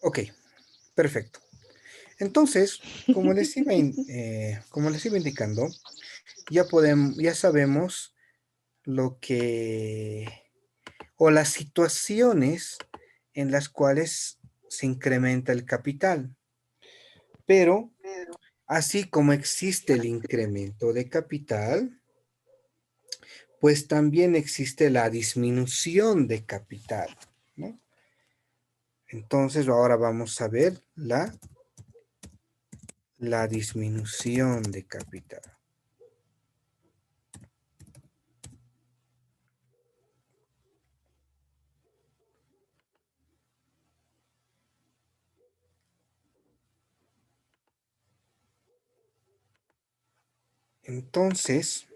Ok, perfecto. Entonces, como les iba indicando, ya sabemos lo que, o las situaciones en las cuales se incrementa el capital. Pero, así como existe el incremento de capital, pues también existe la disminución de capital, ¿no? Entonces, ahora vamos a ver la disminución de capital. Entonces,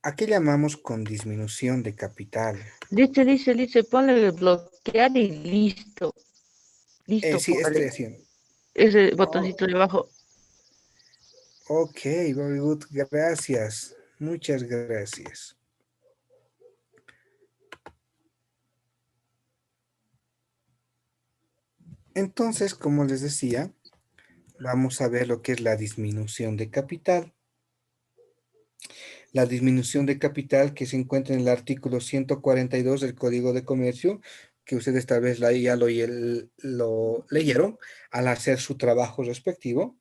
¿a qué llamamos con disminución de capital? Listo, ponle bloquear y listo. Listo, Sí, estoy póngale haciendo. ese Oh, botoncito de abajo. ok, very good, gracias. Muchas gracias. Entonces, como les decía, vamos a ver lo que es la disminución de capital. La disminución de capital que se encuentra en el artículo 142 del Código de Comercio, que ustedes tal vez ya lo leyeron al hacer su trabajo respectivo,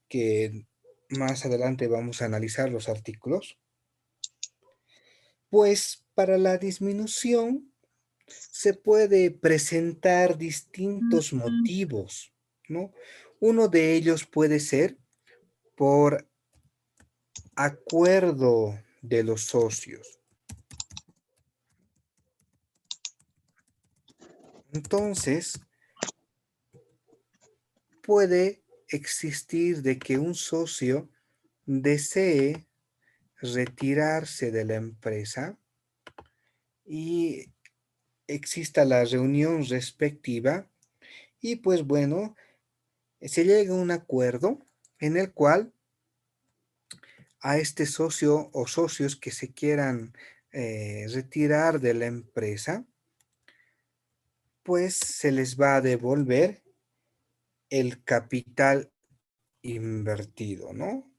que más adelante vamos a analizar los artículos. Pues para la disminución se puede presentar distintos motivos, ¿no? Uno de ellos puede ser por acuerdo de los socios. Entonces, puede existir de que un socio desee retirarse de la empresa y exista la reunión respectiva y pues bueno, se llega a un acuerdo en el cual a este socio o socios que se quieran retirar de la empresa, pues se les va a devolver el capital invertido, ¿no?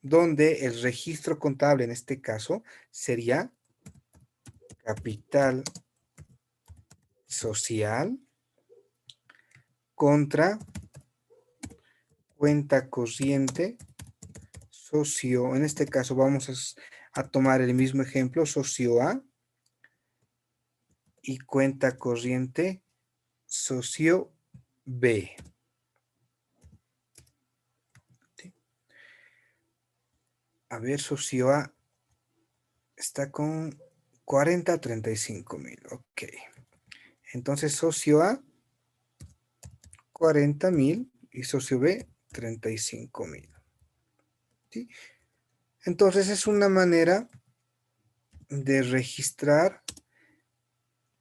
Donde el registro contable en este caso sería capital social contra cuenta corriente socio. En este caso vamos a tomar el mismo ejemplo, socio A y cuenta corriente socio B. ¿Sí? A ver, socio A está con 40 a 35 mil. Ok. Entonces, socio A, 40 mil y socio B, 35 mil. ¿Sí? Entonces, es una manera de registrar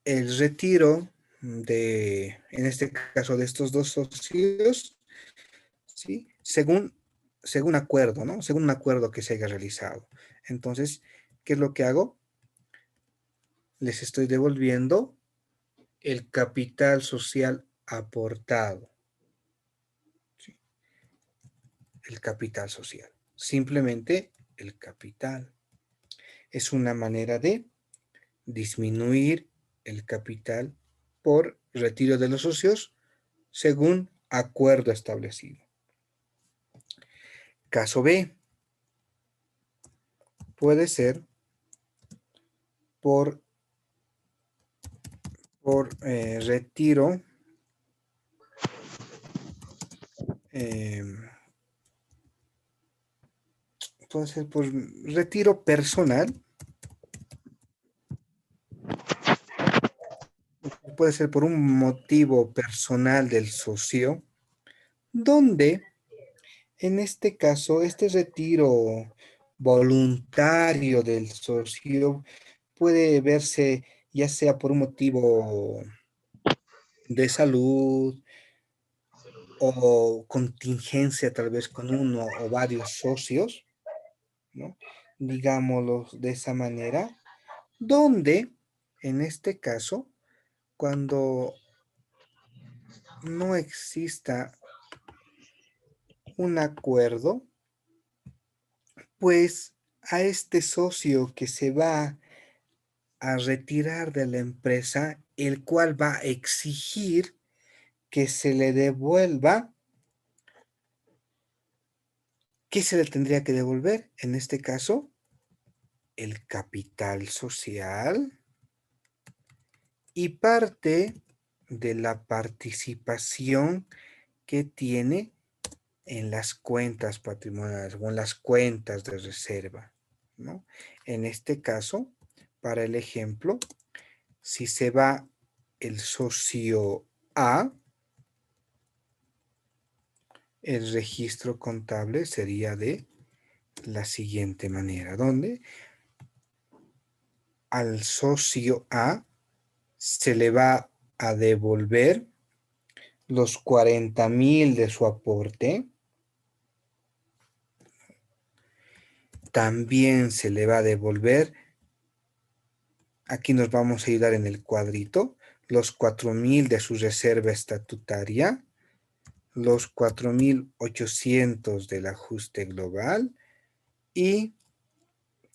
el retiro en este caso, de estos dos socios, ¿sí? Según acuerdo, ¿no? Según un acuerdo que se haya realizado. Entonces, ¿qué es lo que hago? Les estoy devolviendo el capital social aportado, ¿sí? El capital social. Simplemente el capital. Es una manera de disminuir el capital por retiro de los socios según acuerdo establecido. Caso B, puede ser por, retiro, eh, puede ser por retiro personal, puede ser por un motivo personal del socio, donde en este caso, este retiro voluntario del socio puede verse ya sea por un motivo de salud o contingencia tal vez con uno o varios socios, ¿no? Digámoslo de esa manera, donde en este caso cuando no exista un acuerdo, pues a este socio que se va a retirar de la empresa, el cual va a exigir que se le devuelva, ¿qué se le tendría que devolver? En este caso, el capital social y parte de la participación que tiene en las cuentas patrimoniales o en las cuentas de reserva, ¿no? En este caso, para el ejemplo, si se va el socio A, el registro contable sería de la siguiente manera, donde al socio A se le va a devolver los 40,000 de su aporte. También se le va a devolver, aquí nos vamos a ayudar en el cuadrito, los 4,000 de su reserva estatutaria, los 4,800 del ajuste global y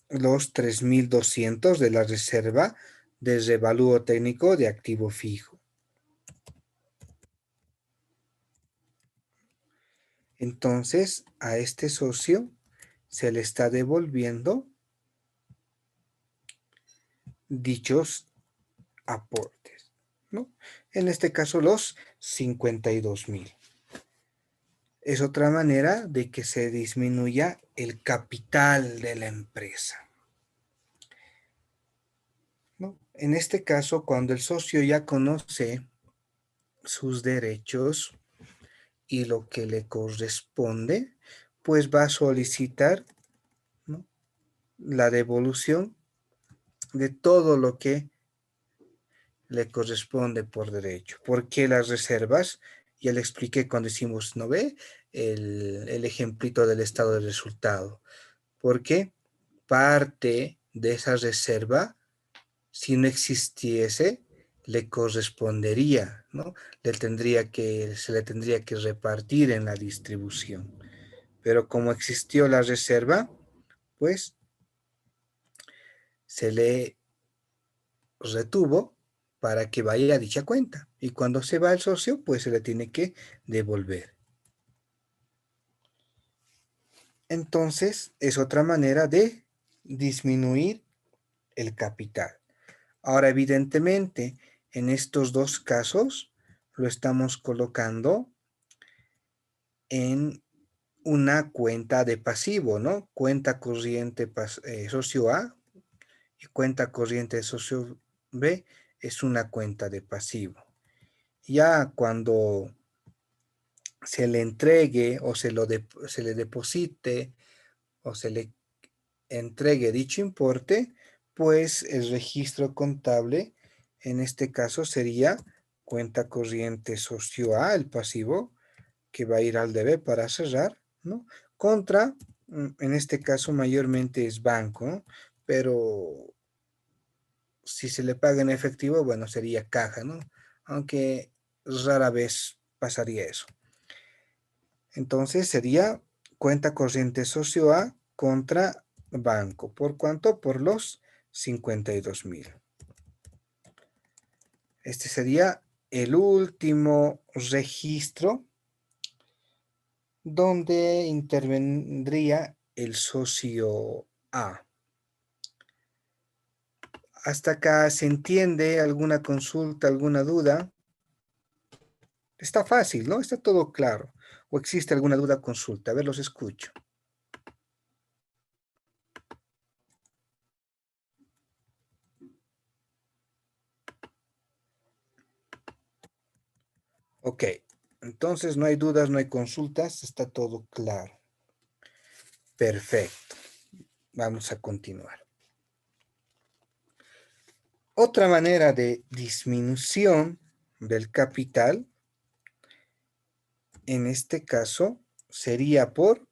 los 3,200 de la reserva de revalúo técnico de activo fijo. Entonces, a este socio se le está devolviendo dichos aportes, ¿no? En este caso, los 52,000. Es otra manera de que se disminuya el capital de la empresa, ¿no? En este caso, cuando el socio ya conoce sus derechos y lo que le corresponde, pues va a solicitar, ¿no?, la devolución de todo lo que le corresponde por derecho. ¿Por qué las reservas? Ya le expliqué cuando hicimos, ¿no ve?, el ejemplito del estado de resultado. Porque parte de esa reserva, si no existiese, le correspondería, ¿no? Se le tendría que repartir en la distribución. Pero como existió la reserva, pues se le retuvo para que vaya a dicha cuenta. Y cuando se va el socio, pues se le tiene que devolver. Entonces, es otra manera de disminuir el capital. Ahora, evidentemente, en estos dos casos, lo estamos colocando en una cuenta de pasivo, ¿no? Cuenta corriente socio A y cuenta corriente socio B es una cuenta de pasivo. Ya cuando se le entregue o se le deposite o se le entregue dicho importe, pues el registro contable en este caso sería cuenta corriente socio A, el pasivo, que va a ir al DB para cerrar, ¿no? Contra, en este caso mayormente es banco, ¿no? Pero si se le paga en efectivo, bueno, sería caja, ¿no? Aunque rara vez pasaría eso. Entonces sería cuenta corriente socio A contra banco. ¿Por cuánto? Por los 52,000. Este sería el último registro donde intervendría el socio A. ¿Hasta acá se entiende? ¿Alguna consulta, alguna duda? Está fácil, ¿no? Está todo claro. ¿O existe alguna duda? Consulta. A ver, los escucho. Ok, entonces no hay dudas, no hay consultas, está todo claro. Perfecto. Vamos a continuar. Otra manera de disminución del capital, en este caso, sería por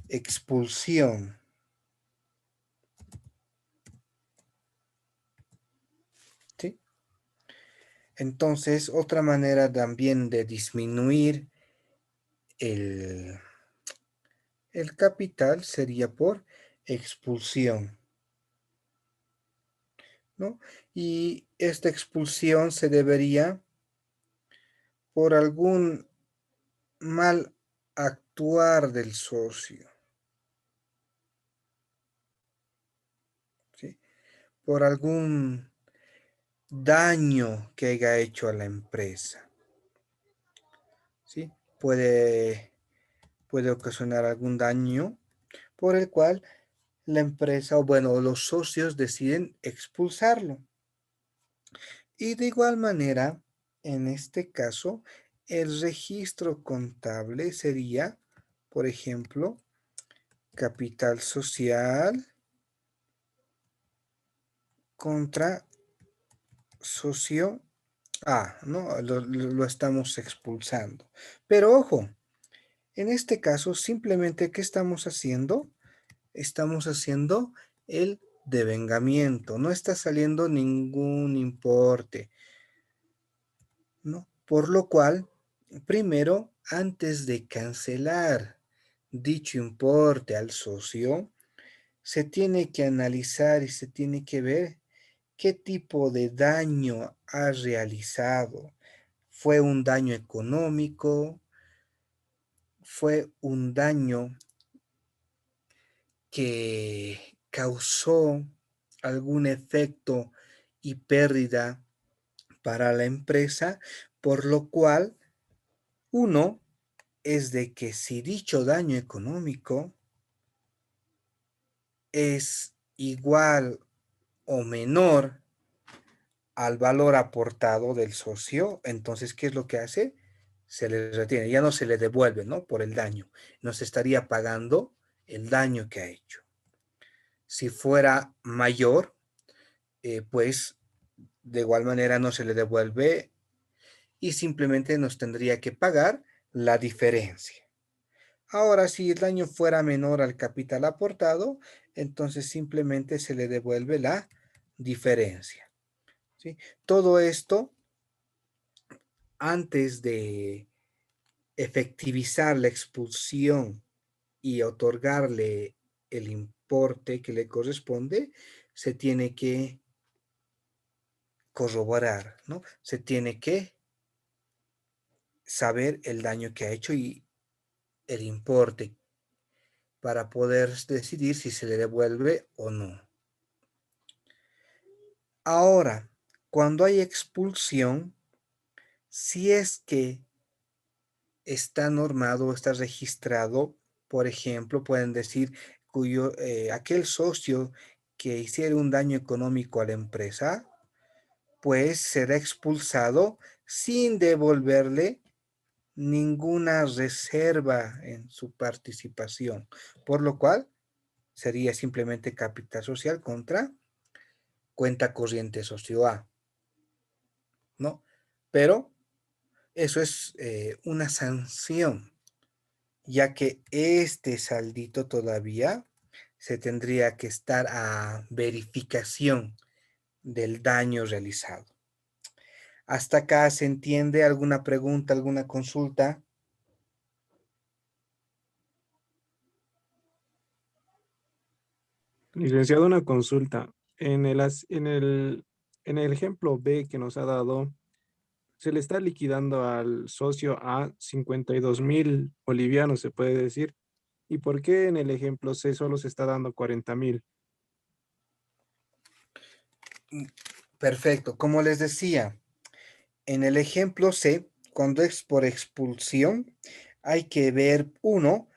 expulsión. ¿Sí? Entonces, otra manera también de disminuir el capital sería por expulsión, ¿no? Y esta expulsión se debería por algún mal actuar del socio, ¿sí? Por algún daño que haya hecho a la empresa, ¿sí? Puede ocasionar algún daño por el cual la empresa o bueno, los socios deciden expulsarlo. Y de igual manera, en este caso, el registro contable sería, por ejemplo, capital social contra socio A, ¿no? Lo estamos expulsando. Pero ojo, en este caso, simplemente, ¿qué estamos haciendo? Estamos haciendo el devengamiento. No está saliendo ningún importe, ¿no? Por lo cual, primero, antes de cancelar dicho importe al socio, se tiene que analizar y se tiene que ver qué tipo de daño ha realizado. ¿Fue un daño económico? ¿Fue un daño que causó algún efecto y pérdida para la empresa? Por lo cual, uno es de que si dicho daño económico es igual o menor al valor aportado del socio, entonces, ¿qué es lo que hace? Se le retiene, ya no se le devuelve, ¿no? Por el daño. No se estaría pagando el daño que ha hecho. Si fuera mayor, pues de igual manera no se le devuelve y simplemente nos tendría que pagar la diferencia. Ahora, si el daño fuera menor al capital aportado, entonces simplemente se le devuelve la diferencia, ¿sí? Todo esto antes de efectivizar la expulsión y otorgarle el importe que le corresponde, se tiene que corroborar, ¿no? Se tiene que saber el daño que ha hecho y el importe para poder decidir si se le devuelve o no. Ahora, cuando hay expulsión, si es que está normado, está registrado, por ejemplo, pueden decir aquel socio que hiciera un daño económico a la empresa, pues será expulsado sin devolverle ninguna reserva en su participación, por lo cual sería simplemente capital social contra cuenta corriente socio A, ¿no? Pero eso es una sanción, ya que este saldito todavía se tendría que estar a verificación del daño realizado. ¿Hasta acá se entiende? ¿Alguna pregunta, alguna consulta? Licenciado, una consulta. En el ejemplo B que nos ha dado, se le está liquidando al socio a 52.000 bolivianos, se puede decir. ¿Y por qué en el ejemplo C solo se está dando 40.000? Perfecto. Como les decía, en el ejemplo C, cuando es por expulsión, hay que ver, uno,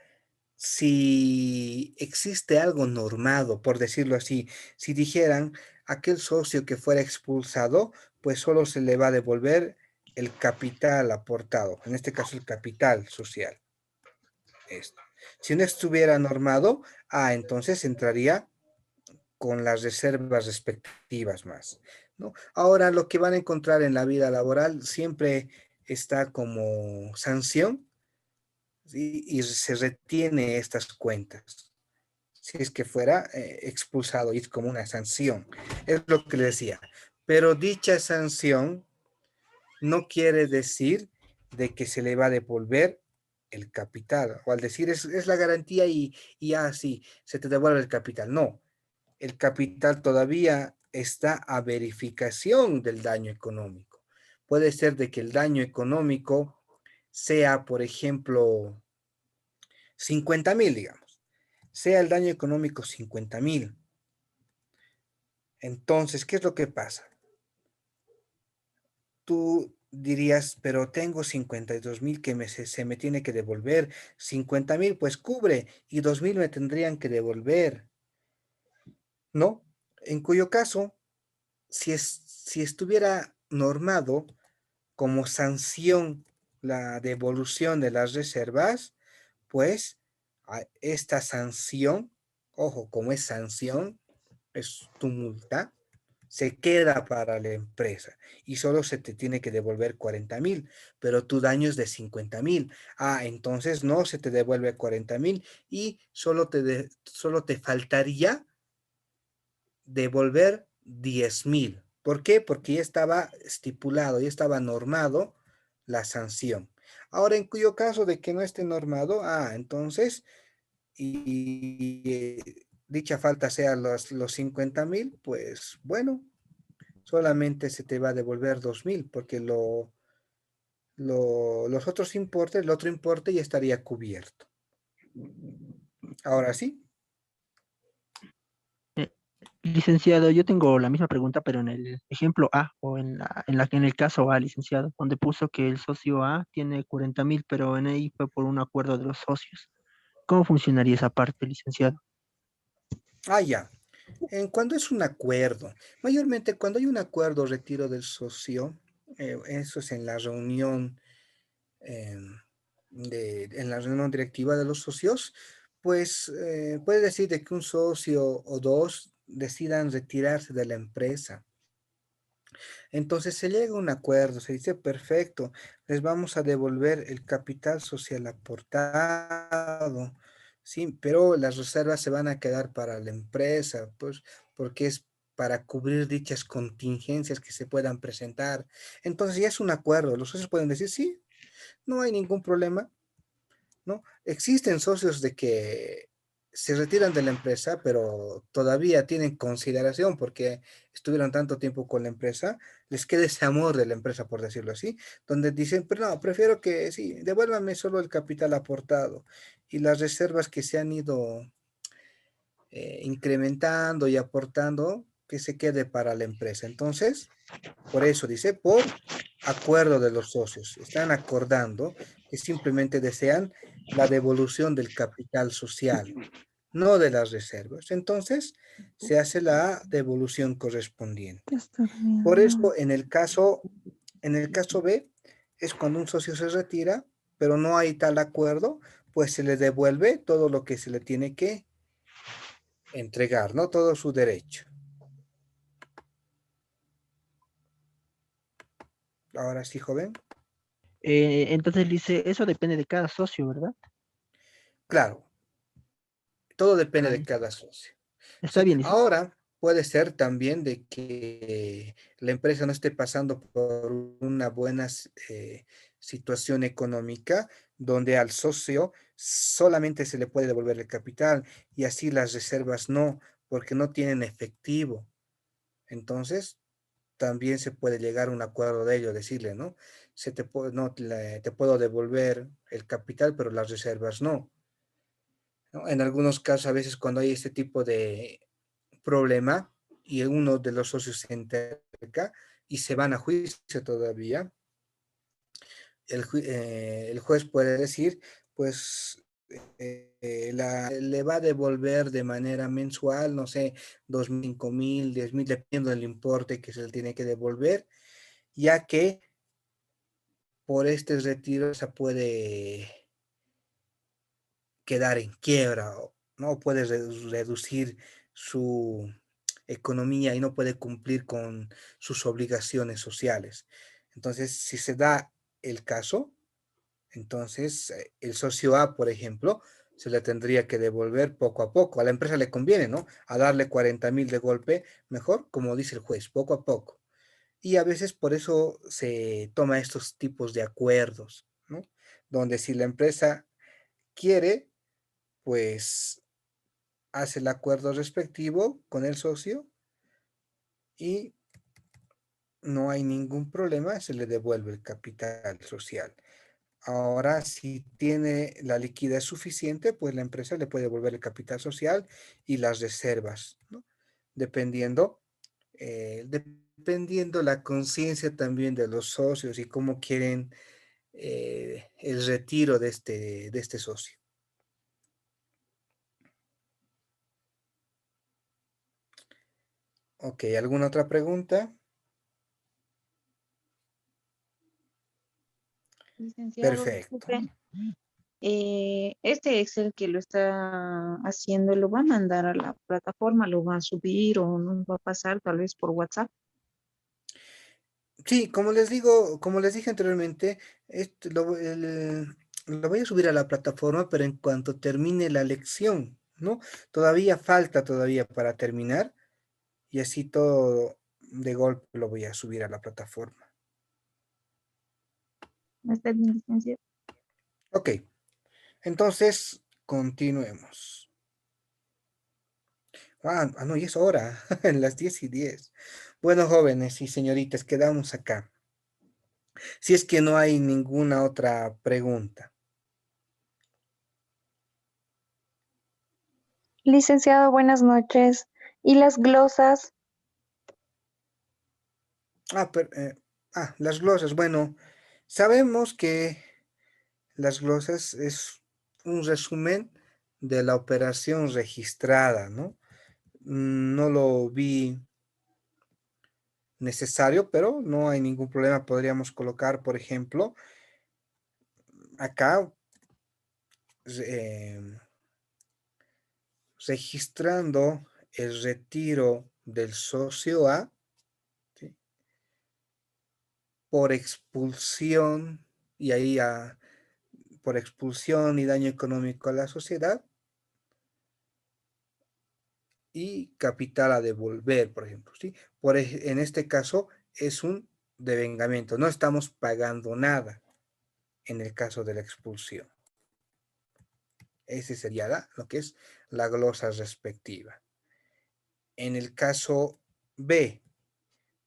si existe algo normado, por decirlo así. Si dijeran, aquel socio que fuera expulsado, pues solo se le va a devolver el capital aportado, en este caso el capital social. Esto. Si no estuviera normado, entonces entraría con las reservas respectivas más, ¿no? Ahora, lo que van a encontrar en la vida laboral siempre está como sanción, ¿sí? Y se retiene estas cuentas si es que fuera expulsado y es como una sanción. Es lo que le decía. Pero dicha sanción no quiere decir de que se le va a devolver el capital. O al decir es la garantía y así se te devuelve el capital. No, el capital todavía está a verificación del daño económico. Puede ser de que el daño económico sea, por ejemplo, 50.000, digamos. Sea el daño económico 50.000. Entonces, ¿qué es lo que pasa? Tú dirías, pero tengo 52.000 que se me tiene que devolver. 50.000 pues cubre y 2.000 me tendrían que devolver. ¿No? En cuyo caso, si estuviera normado como sanción la devolución de las reservas, pues esta sanción, ojo, como es sanción, es tu multa, se queda para la empresa y solo se te tiene que devolver 40.000, pero tu daño es de 50.000. Entonces no se te devuelve 40.000 y solo te faltaría devolver 10.000. ¿Por qué? Porque ya estaba estipulado, ya estaba normado la sanción. Ahora, en cuyo caso de que no esté normado, entonces, dicha falta sea los 50.000, pues bueno, solamente se te va a devolver 2.000, porque los otros importes, el otro importe ya estaría cubierto. Ahora sí. Eh, Licenciado, yo tengo la misma pregunta, pero en el ejemplo A o en el caso A, licenciado, donde puso que el socio A tiene 40.000, pero en ahí fue por un acuerdo de los socios. ¿Cómo funcionaría esa parte, licenciado? Ya. Cuando es un acuerdo, mayormente cuando hay un acuerdo retiro del socio, eso es en la reunión, en la reunión directiva de los socios, pues puede decir de que un socio o dos decidan retirarse de la empresa. Entonces se llega a un acuerdo, se dice, perfecto, les vamos a devolver el capital social aportado, sí, pero las reservas se van a quedar para la empresa, pues, porque es para cubrir dichas contingencias que se puedan presentar. Entonces ya es un acuerdo, los socios pueden decir, sí, no hay ningún problema, ¿no? Existen socios de que se retiran de la empresa, pero todavía tienen consideración porque estuvieron tanto tiempo con la empresa, les queda ese amor de la empresa, por decirlo así, donde dicen, pero no, prefiero que sí, devuélvame solo el capital aportado y las reservas que se han ido incrementando y aportando, que se quede para la empresa. Entonces, por eso dice, por acuerdo de los socios. Están acordando que simplemente desean la devolución del capital social, no de las reservas. Entonces, se hace la devolución correspondiente. Por eso, en el caso B, es cuando un socio se retira, pero no hay tal acuerdo, pues se le devuelve todo lo que se le tiene que entregar, ¿no? Todo su derecho. Ahora sí, joven. Entonces dice, eso depende de cada socio, ¿verdad? Claro, todo depende Ah, de cada socio. está Sí, bien, licenciado. ahora puede ser también de que la empresa no esté pasando por una buena situación económica, donde al socio solamente se le puede devolver el capital y así las reservas no, porque no tienen efectivo. Entonces, también se puede llegar a un acuerdo de ello, decirle, ¿no? No, te puedo devolver el capital, pero las reservas no. ¿No? En algunos casos, a veces cuando hay este tipo de problema y uno de los socios se entrega y se van a juicio todavía, el juez puede decir, pues le va a devolver de manera mensual, no sé, 2.000, 5.000, 10.000, dependiendo del importe que se le tiene que devolver, ya que por este retiro se puede quedar en quiebra, no puede reducir su economía y no puede cumplir con sus obligaciones sociales. Entonces, si se da el caso, entonces el socio A, por ejemplo, se le tendría que devolver poco a poco. A la empresa le conviene, ¿no? A darle 40.000 de golpe, mejor, como dice el juez, poco a poco. Y a veces por eso se toma estos tipos de acuerdos, ¿no? Donde si la empresa quiere, pues hace el acuerdo respectivo con el socio y no hay ningún problema, se le devuelve el capital social. Ahora, si tiene la liquidez suficiente, pues la empresa le puede devolver el capital social y las reservas, ¿no? Dependiendo, dependiendo la conciencia también de los socios y cómo quieren el retiro de este socio. Ok, ¿alguna otra pregunta? Licenciado, Perfecto. disculpe, este Excel que lo está haciendo, ¿lo va a mandar a la plataforma, lo va a subir o nos va a pasar tal vez por WhatsApp? Sí, como les digo, como les dije anteriormente, lo voy a subir a la plataforma, pero en cuanto termine la lección, ¿no? Todavía falta todavía para terminar y así todo de golpe lo voy a subir a la plataforma. ¿No está bien, licenciado? Ok, entonces continuemos. No, y es hora, en las 10:10. Bueno, jóvenes y señoritas, quedamos acá. Si es que no hay ninguna otra pregunta. Licenciado, buenas noches. ¿Y las glosas? Las glosas. Bueno, sabemos que las glosas es un resumen de la operación registrada, ¿no? No lo vi necesario, pero no hay ningún problema. Podríamos colocar, por ejemplo, acá, eh, registrando el retiro del socio A, ¿sí? Por expulsión, y ahí por expulsión y daño económico a la sociedad, y capital a devolver, por ejemplo, ¿sí? En este caso es un devengamiento, no estamos pagando nada en el caso de la expulsión. Ese sería lo que es la glosa respectiva. En el caso B,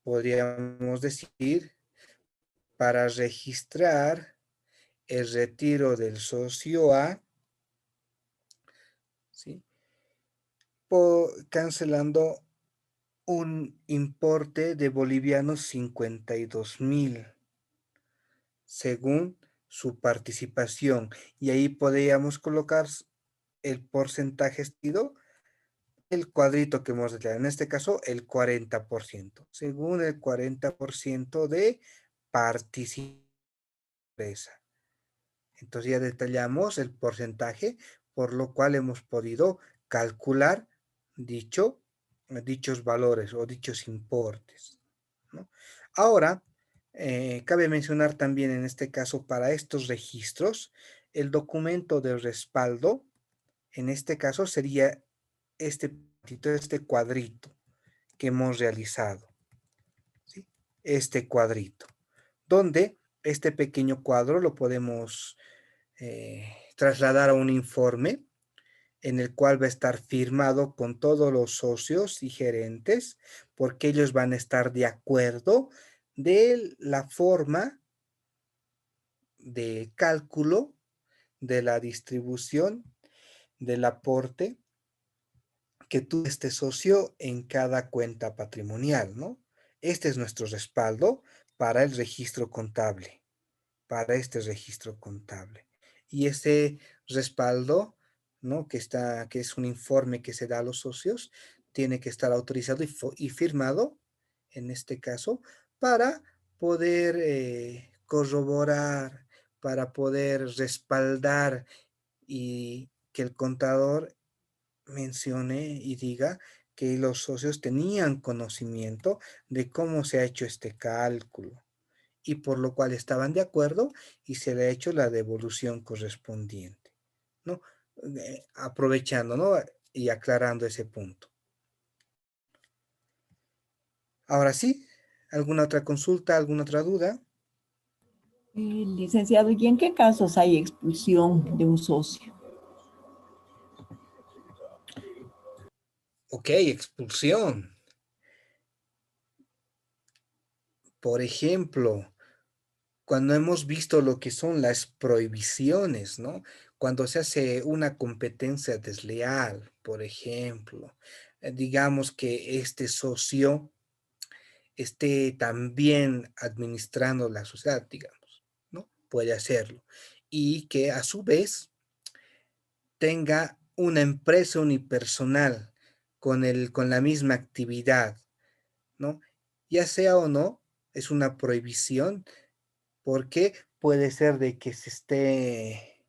podríamos decir, para registrar el retiro del socio A, ¿sí? Cancelando un importe de bolivianos 52.000 según su participación. Y ahí podríamos colocar el porcentaje estido, el cuadrito que hemos detallado. En este caso, el 40%. Según el 40% de participación. Entonces ya detallamos el porcentaje, por lo cual hemos podido calcular dichos valores o dichos importes, ¿no? Ahora, cabe mencionar también en este caso para estos registros, el documento de respaldo, en este caso sería este cuadrito que hemos realizado, ¿sí? Este cuadrito, donde este pequeño cuadro lo podemos trasladar a un informe en el cual va a estar firmado con todos los socios y gerentes, porque ellos van a estar de acuerdo de la forma de cálculo de la distribución del aporte que tuvo este socio en cada cuenta patrimonial, ¿no? Este es nuestro respaldo para el registro contable, para este registro contable. Y ese respaldo, ¿no? Que es un informe que se da a los socios, tiene que estar autorizado y firmado, en este caso, para poder corroborar, para poder respaldar y que el contador mencione y diga que los socios tenían conocimiento de cómo se ha hecho este cálculo y por lo cual estaban de acuerdo y se le ha hecho la devolución correspondiente, ¿no? Aprovechando, ¿no? Y aclarando ese punto. Ahora sí, ¿Alguna otra consulta, alguna otra duda? Licenciado, ¿y en qué casos hay expulsión de un socio? Ok, expulsión. Por ejemplo, cuando hemos visto lo que son las prohibiciones, ¿no? Cuando se hace una competencia desleal, por ejemplo, digamos que este socio esté también administrando la sociedad, digamos, ¿no? Puede hacerlo. Y que a su vez tenga una empresa unipersonal con la misma actividad, ¿no? Ya sea o no, es una prohibición porque puede ser de que se esté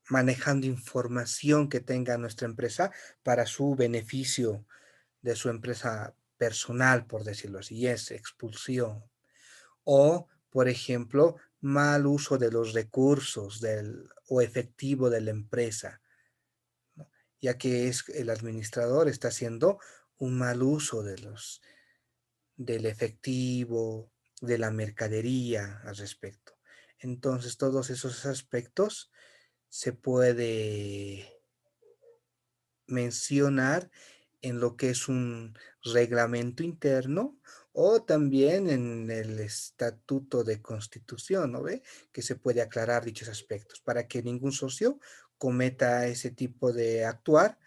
manejando información que tenga nuestra empresa para su beneficio de su empresa personal, por decirlo así, y es expulsión. O, por ejemplo, mal uso de los recursos o efectivo de la empresa, ¿no? Ya que es el administrador está haciendo un mal uso del efectivo, de la mercadería al respecto. Entonces, todos esos aspectos se puede mencionar en lo que es un reglamento interno o también en el estatuto de constitución, ¿no ve? Que se puede aclarar dichos aspectos para que ningún socio cometa ese tipo de actuar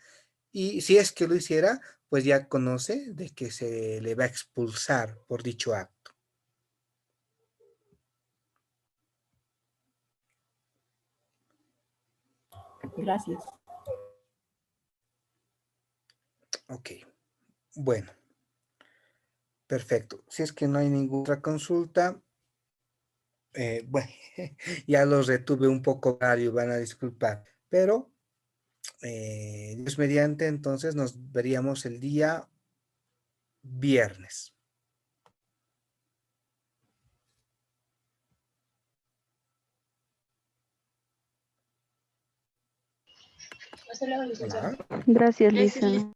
y si es que lo hiciera, pues ya conoce de que se le va a expulsar por dicho acto. Gracias. Ok, bueno, perfecto. Si es que no hay ninguna otra consulta, bueno, ya los retuve un poco, Mario, van a disculpar, pero Dios mediante, entonces nos veríamos el día viernes. Hola. Gracias, Lisa.